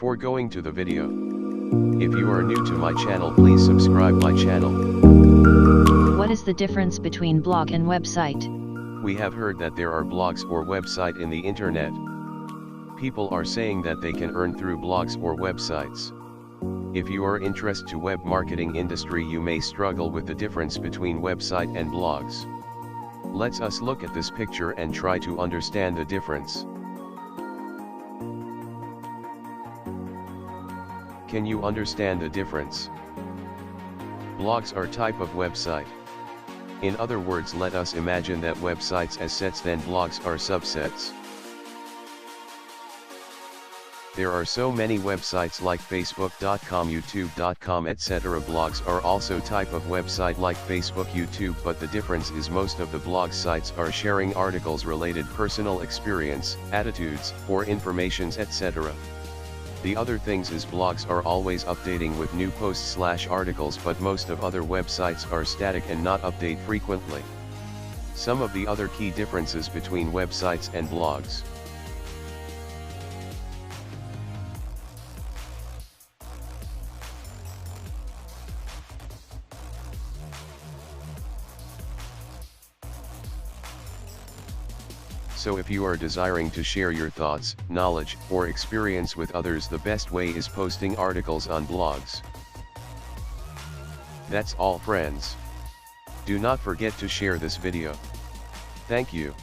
Before going to the video, if you are new to my channel, please subscribe my channel. What is the difference between blog and website? We have heard that there are blogs or website in the internet. People are saying that they can earn through blogs or websites. If you are interested to web marketing industry, you may struggle with the difference between website and blogs. Let's us look at this picture and try to understand the difference. Can you understand the difference? Blogs are type of website. In other words, let us imagine that websites as sets, then blogs are subsets. There are so many websites like Facebook.com, YouTube.com, etc. Blogs are also type of website like Facebook, YouTube, but the difference is most of the blog sites are sharing articles related personal experience, attitudes, or informations, etc. The other things is blogs are always updating with new posts/articles, but most of other websites are static and not update frequently. Some of the other key differences between websites and blogs. So if you are desiring to share your thoughts, knowledge, or experience with others, the best way is posting articles on blogs. That's all, friends. Do not forget to share this video. Thank you.